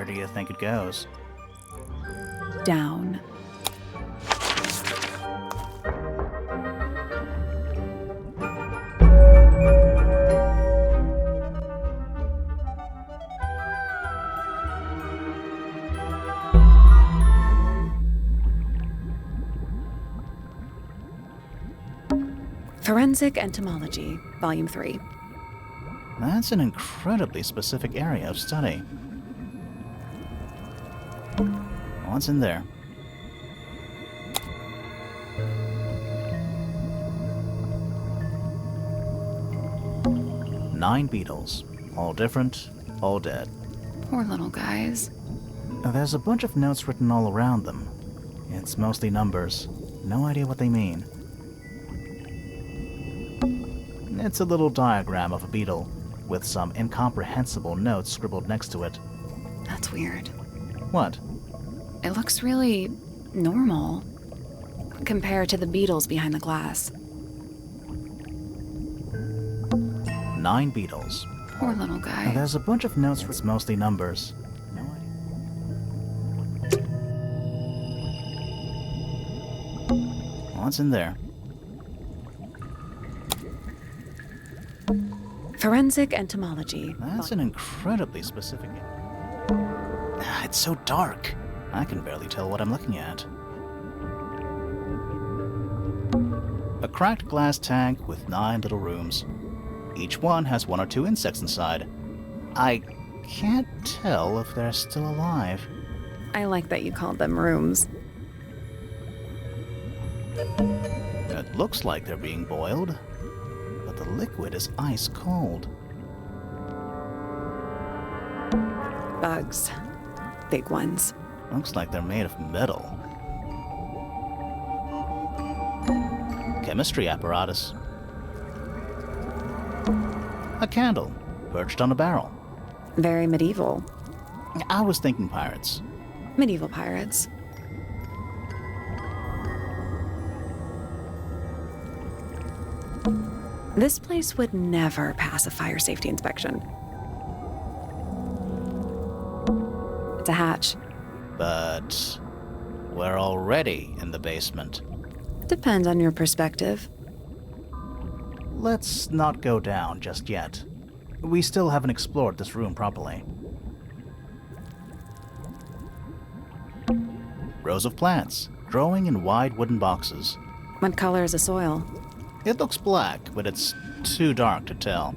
do you think it goes? Down. Forensic Entomology, Volume 3. That's an incredibly specific area of study. What's in there? Nine beetles. All different, all dead. Poor little guys. There's a bunch of notes written all around them. It's mostly numbers. No idea what they mean. It's a little diagram of a beetle, with some incomprehensible notes scribbled next to it. That's weird. What? It looks really normal compared to the beetles behind the glass. 9 beetles. Poor little guy. There's a bunch of notes, it's mostly numbers. No idea. What's in there? Forensic Entomology. That's an incredibly specific... It's so dark. I can barely tell what I'm looking at. A cracked glass tank with 9 little rooms. Each one has 1 or 2 insects inside. I can't tell if they're still alive. I like that you called them rooms. It looks like they're being boiled, but the liquid is ice cold. Bugs. Big ones. Looks like they're made of metal. Chemistry apparatus. A candle, perched on a barrel. Very medieval. I was thinking pirates. Medieval pirates. This place would never pass a fire safety inspection. It's a hatch. But we're already in the basement. Depends on your perspective. Let's not go down just yet. We still haven't explored this room properly. Rows of plants, growing in wide wooden boxes. What color is the soil? It looks black, but it's too dark to tell.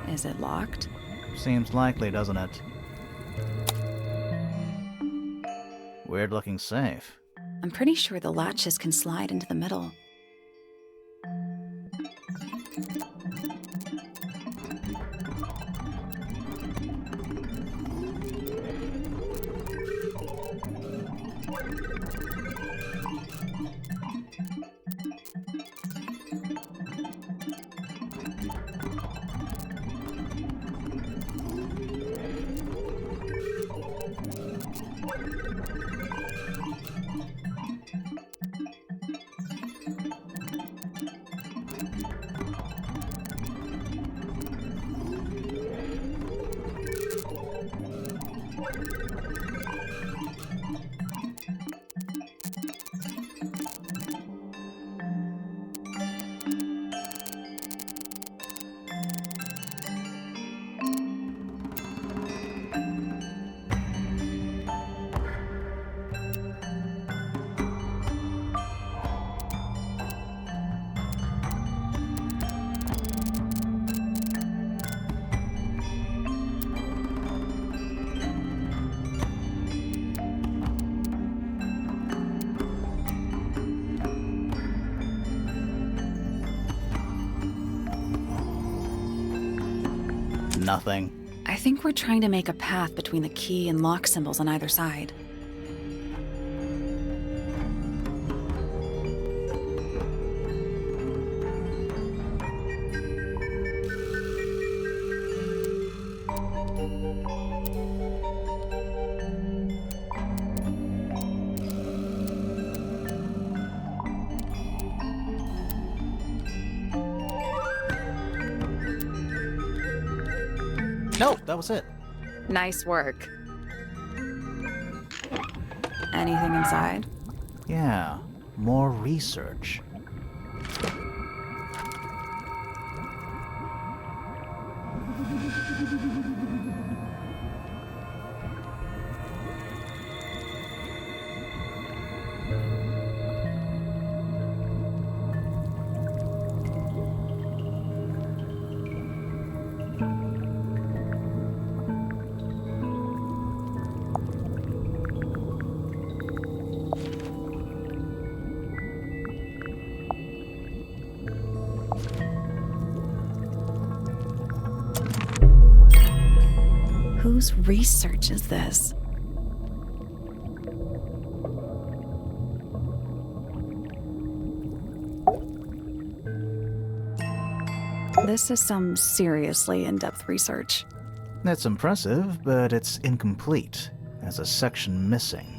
Is it locked? Seems likely, doesn't it? Weird looking safe. I'm pretty sure the latches can slide into the middle. Nothing. I think we're trying to make a path between the key and lock symbols on either side. No, that was it. Nice work. Anything inside? Yeah, more research. Whose research is this? This is some seriously in-depth research. That's impressive, but it's incomplete. There's a section missing.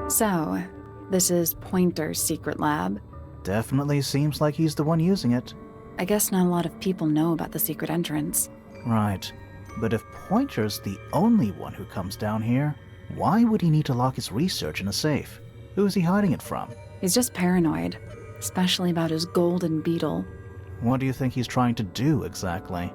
So, this is Pointer's secret lab. Definitely seems like he's the one using it. I guess not a lot of people know about the secret entrance. Right. But if Pointer's the only one who comes down here, why would he need to lock his research in a safe? Who is he hiding it from? He's just paranoid, especially about his golden beetle. What do you think he's trying to do exactly?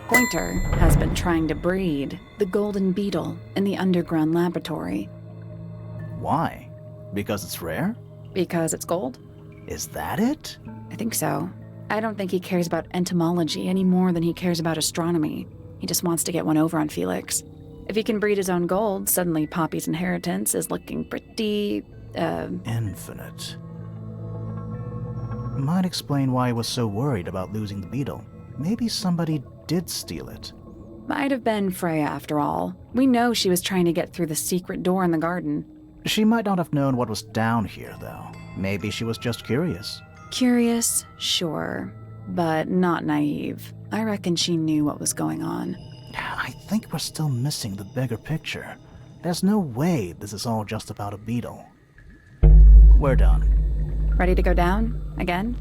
Pointer has been trying to breed the golden beetle in the underground laboratory. Why? Because it's rare? Because it's gold? Is that it? I think so. I don't think he cares about entomology any more than he cares about astronomy. He just wants to get one over on Felix. If he can breed his own gold, suddenly Poppy's inheritance is looking pretty, Infinite. Might explain why he was so worried about losing the beetle. Maybe somebody did steal it. Might have been Freya after all. We know she was trying to get through the secret door in the garden. She might not have known what was down here, though. Maybe she was just curious. Curious, sure, but not naive. I reckon she knew what was going on. I think we're still missing the bigger picture. There's no way this is all just about a beetle. We're done. Ready to go down? Again?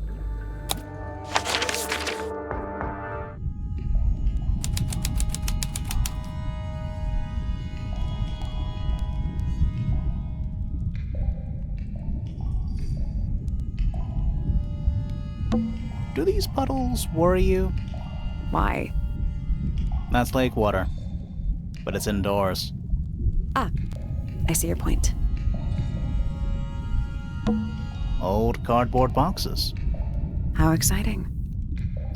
Do these puddles worry you? Why? That's lake water. But it's indoors. Ah, I see your point. Old cardboard boxes. How exciting.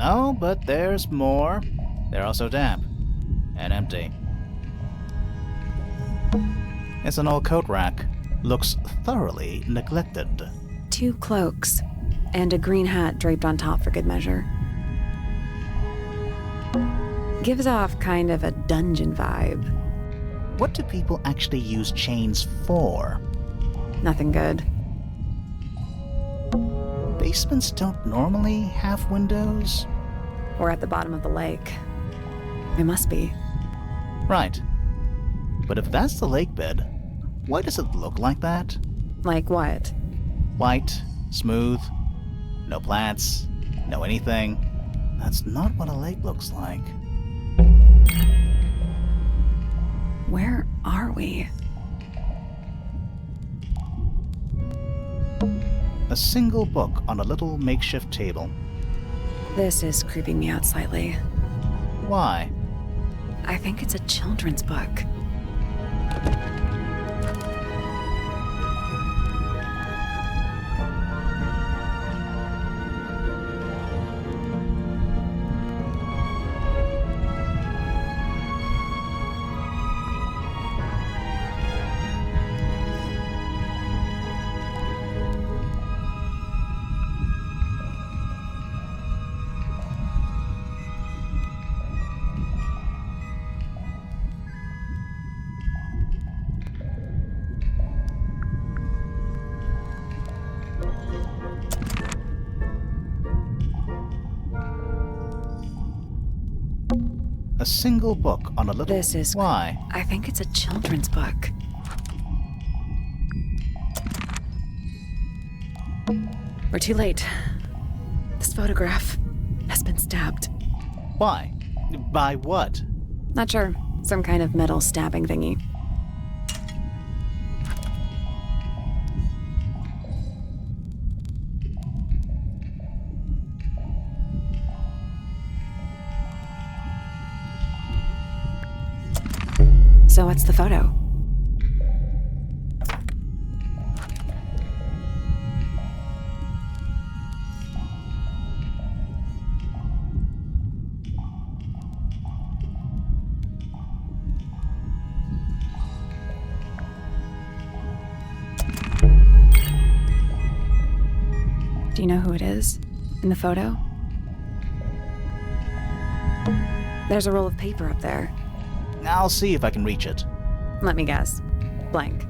Oh, but there's more. They're also damp. And empty. It's an old coat rack. Looks thoroughly neglected. 2 cloaks, and a green hat draped on top for good measure. Gives off kind of a dungeon vibe. What do people actually use chains for? Nothing good. Basements don't normally have windows? We're at the bottom of the lake. It must be. Right. But if that's the lake bed, why does it look like that? Like what? White, smooth, no plants, no anything. That's not what a lake looks like. we? A single book on a little makeshift table. This is creeping me out slightly. Why? I think it's a children's book. A single book on a little... This is... Why? I think it's a children's book. We're too late. This photograph has been stabbed. Why? By what? Not sure. Some kind of metal stabbing thingy. So what's the photo? Do you know who it is in the photo? There's a roll of paper up there. I'll see if I can reach it. Let me guess. Blank.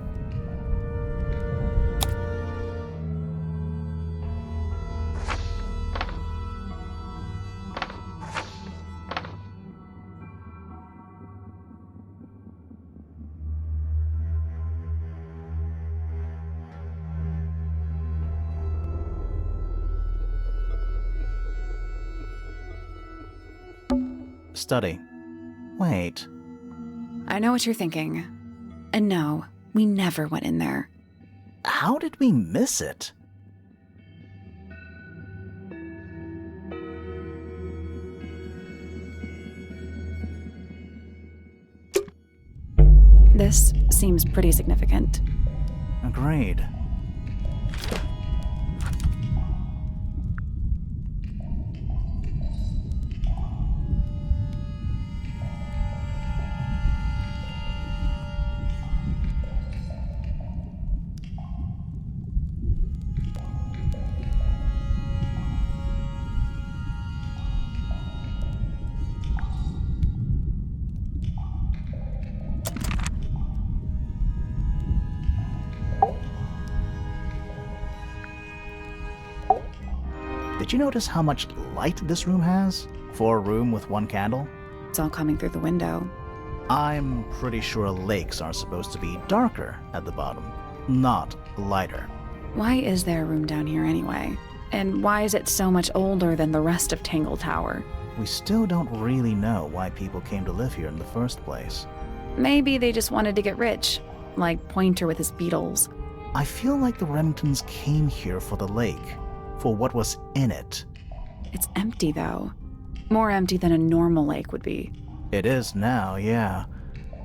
Study. Wait. I know what you're thinking. And no, we never went in there. How did we miss it? This seems pretty significant. Agreed. Did you notice how much light this room has? For a room with one candle? It's all coming through the window. I'm pretty sure lakes are supposed to be darker at the bottom, not lighter. Why is there a room down here anyway? And why is it so much older than the rest of Tangle Tower? We still don't really know why people came to live here in the first place. Maybe they just wanted to get rich, like Pointer with his beetles. I feel like the Remingtons came here for the lake, for what was in it. It's empty, though. More empty than a normal lake would be. It is now, yeah.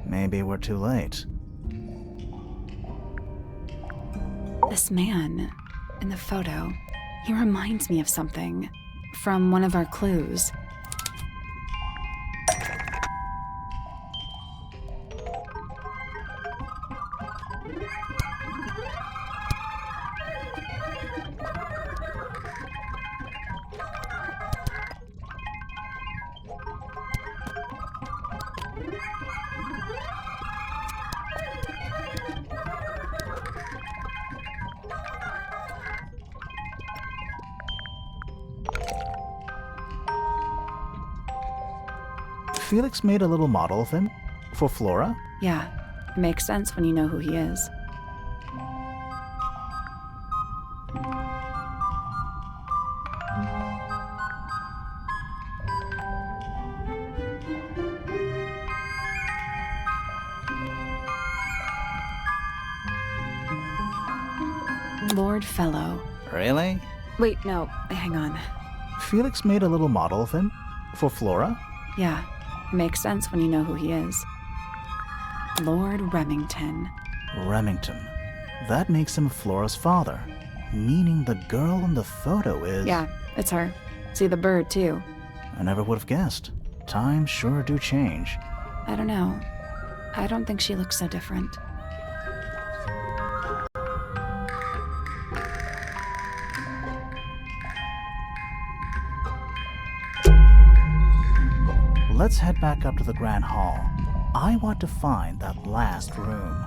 Maybe we're too late. This man in the photo, he reminds me of something from one of our clues. Felix made a little model of him for Flora. Yeah, it makes sense when you know who he is. Lord Fellow. Really? Wait, no, hang on. Felix made a little model of him? For Flora? Yeah, it makes sense when you know who he is. Lord Remington. Remington. That makes him Flora's father, meaning the girl in the photo is... Yeah, it's her. See the bird, too. I never would have guessed. Times sure do change. I don't know. I don't think she looks so different. Let's head back up to the Grand Hall. I want to find that last room.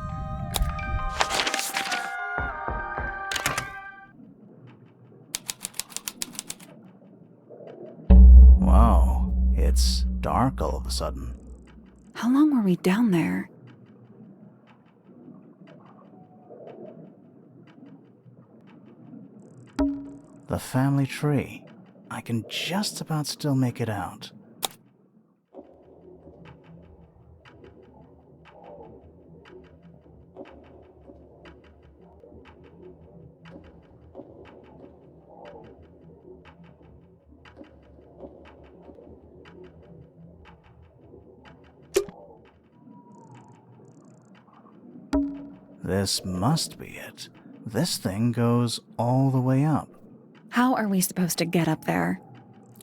Wow, it's dark all of a sudden. How long were we down there? The family tree. I can just about still make it out. This must be it. This thing goes all the way up. How are we supposed to get up there?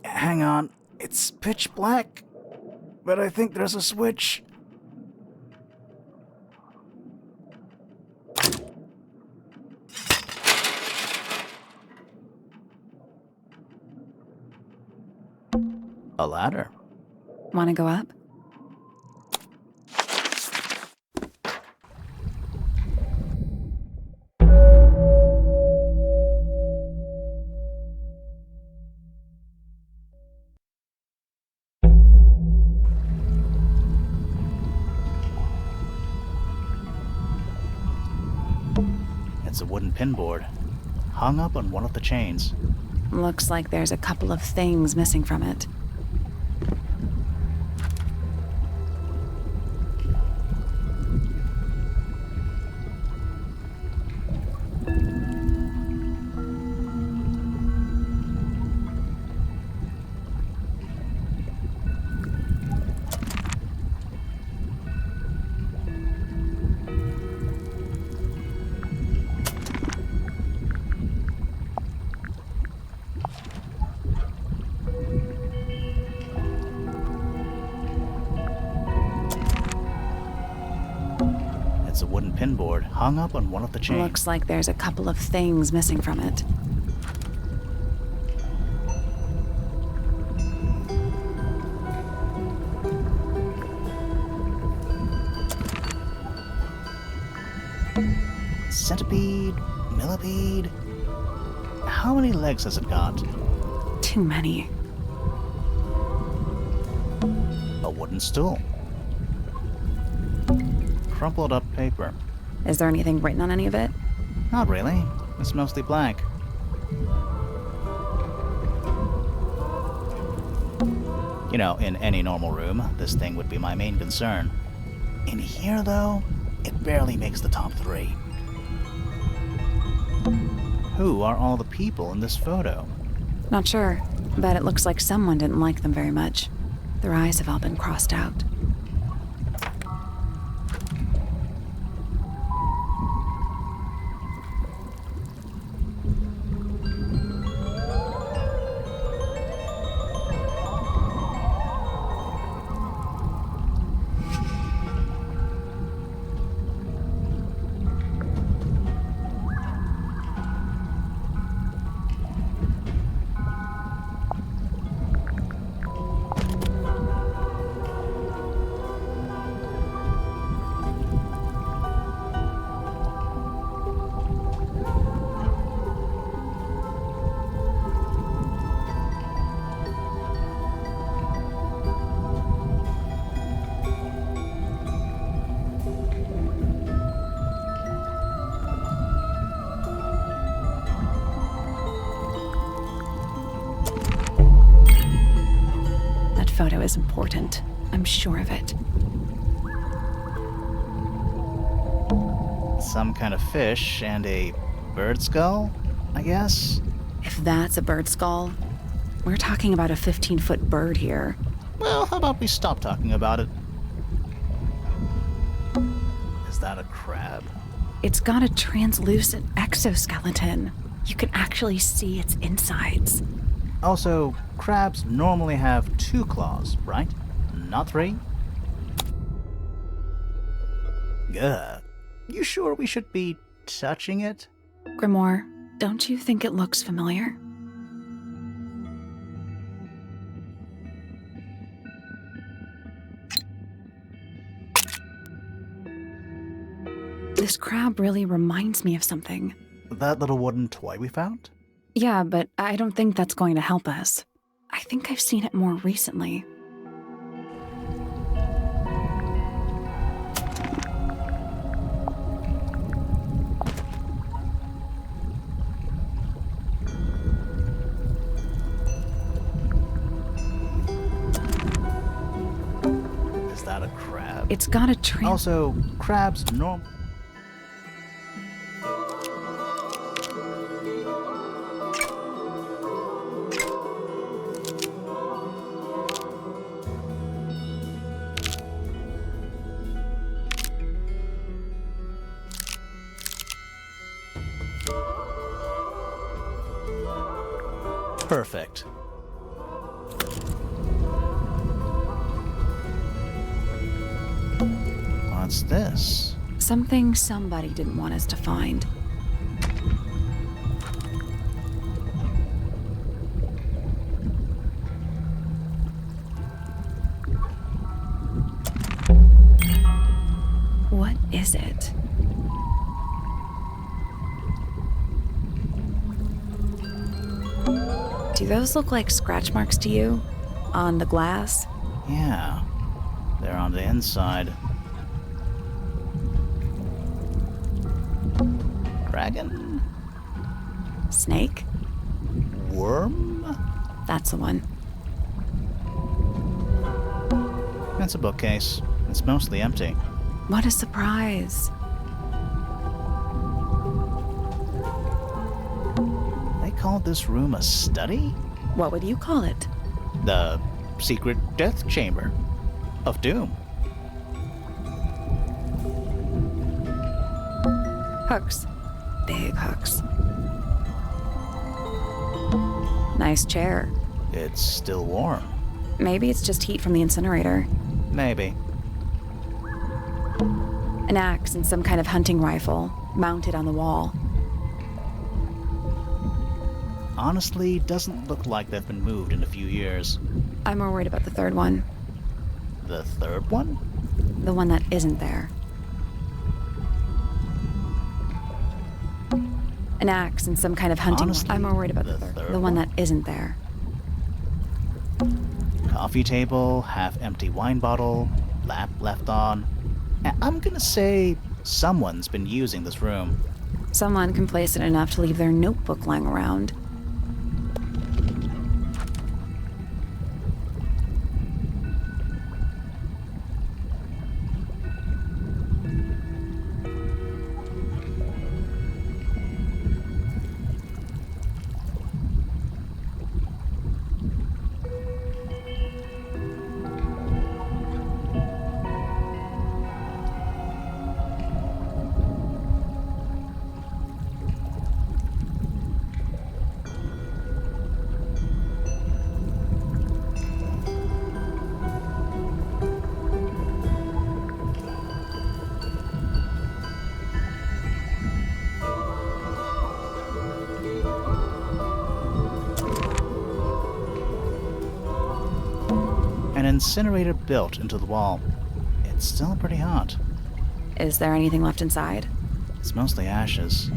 Hang on, it's pitch black, but I think there's a switch. A ladder. Want to go up? It's a wooden pinboard, hung up on one of the chains. Looks like there's a couple of things missing from it. It's a wooden pinboard, hung up on one of the chains. Looks like there's a couple of things missing from it. Centipede, millipede. How many legs has it got? Too many. A wooden stool. Crumpled up paper. Is there anything written on any of it? Not really. It's mostly blank. You know, in any normal room, this thing would be my main concern. In here, though, it barely makes the top 3. Who are all the people in this photo? Not sure, but it looks like someone didn't like them very much. Their eyes have all been crossed out. Photo is important. I'm sure of it. Some kind of fish and a Bird skull, I guess? If that's a bird skull, we're talking about a 15-foot bird here. Well, how about we stop talking about it? Is that a crab? It's got a translucent exoskeleton. You can actually see its insides. Also, crabs normally have 2 claws, right? Not 3? Ugh. You sure we should be touching it? Grimoire, don't you think it looks familiar? This crab really reminds me of something. That little wooden toy we found? Yeah, but I don't think that's going to help us. I think I've seen it more recently. Is that a crab? It's got a Also, crabs norm... Perfect. What's this? Something somebody didn't want us to find. What is it? Do those look like scratch marks to you? On the glass? Yeah, they're on the inside. Dragon? Snake? Worm? That's the one. That's a bookcase. It's mostly empty. What a surprise. They called this room a study? What would you call it? The secret death chamber of doom. Hooks. Big hooks. Nice chair. It's still warm. Maybe it's just heat from the incinerator. Maybe. An axe and some kind of hunting rifle, mounted on the wall. Honestly, doesn't look like they've been moved in a few years. I'm more worried about the third one. The third one? The one that isn't there. An axe and some kind of hunting Honestly, I'm more worried about the the third. third The one one? that isn't there. Coffee table, half-empty wine bottle, lamp left on. I'm gonna say someone's been using this room. Someone complacent enough to leave their notebook lying around. An incinerator built into the wall. It's still pretty hot. Is there anything left inside? It's mostly ashes.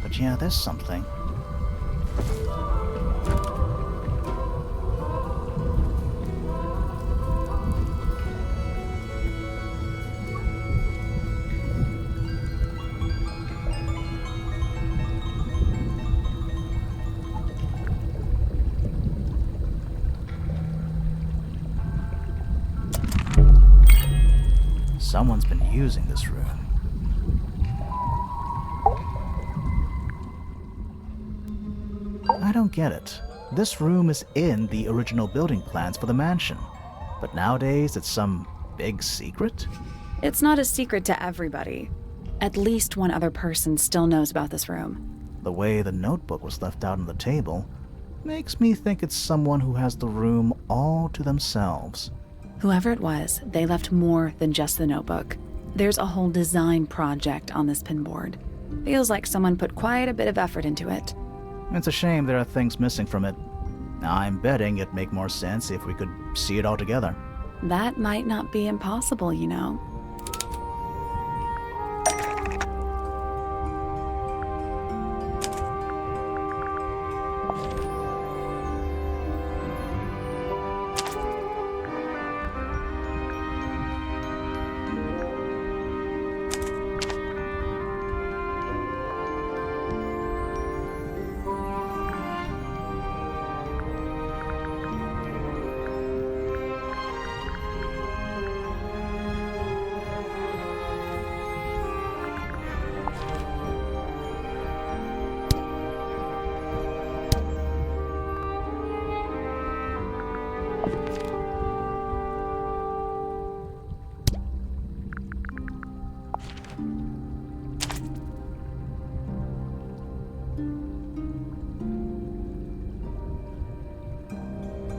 But yeah, there's something. Someone's been using this room. I don't get it. This room is in the original building plans for the mansion, but nowadays it's some big secret? It's not a secret to everybody. At least one other person still knows about this room. The way the notebook was left out on the table makes me think it's someone who has the room all to themselves. Whoever it was, they left more than just the notebook. There's a whole design project on this pinboard. Feels like someone put quite a bit of effort into it. It's a shame there are things missing from it. I'm betting it'd make more sense if we could see it all together. That might not be impossible, you know.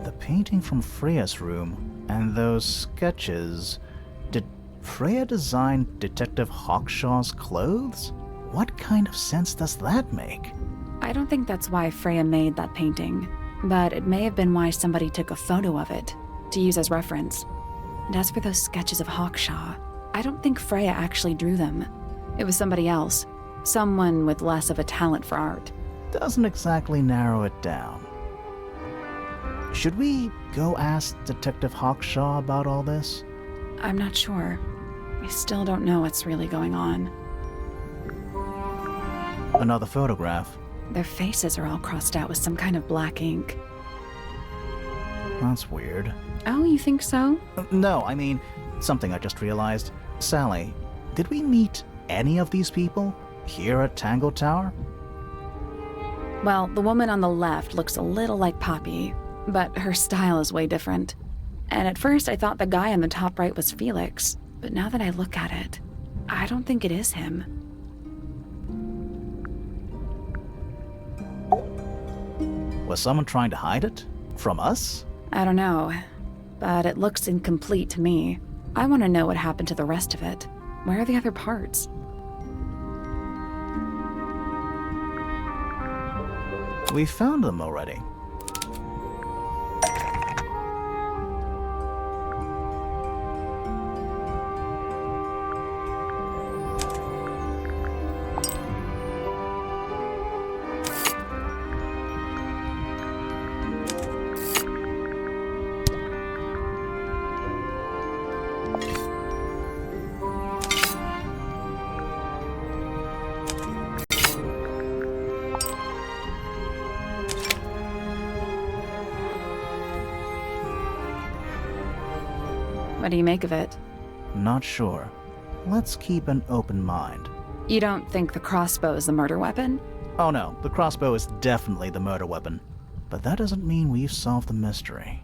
The painting from Freya's room and those sketches. Did Freya design Detective Hawkshaw's clothes? What kind of sense does that make? I don't think that's why Freya made that painting, but it may have been why somebody took a photo of it to use as reference. And as for those sketches of Hawkshaw, I don't think Freya actually drew them. It was somebody else, someone with less of a talent for art. Doesn't exactly narrow it down. Should we go ask Detective Hawkshaw about all this? I'm not sure. I still don't know what's really going on. Another photograph. Their faces are all crossed out with some kind of black ink. That's weird. Oh, you think so? No, I mean, something I just realized. Sally, did we meet any of these people here at Tangle Tower? Well, the woman on the left looks a little like Poppy, but her style is way different. And at first I thought the guy on the top right was Felix, but now that I look at it, I don't think it is him. Was someone trying to hide it? From us? I don't know, but it looks incomplete to me. I want to know what happened to the rest of it. Where are the other parts? We found them already. What do you make of it? Not sure. Let's keep an open mind. You don't think the crossbow is the murder weapon? Oh no, the crossbow is definitely the murder weapon. But that doesn't mean we've solved the mystery.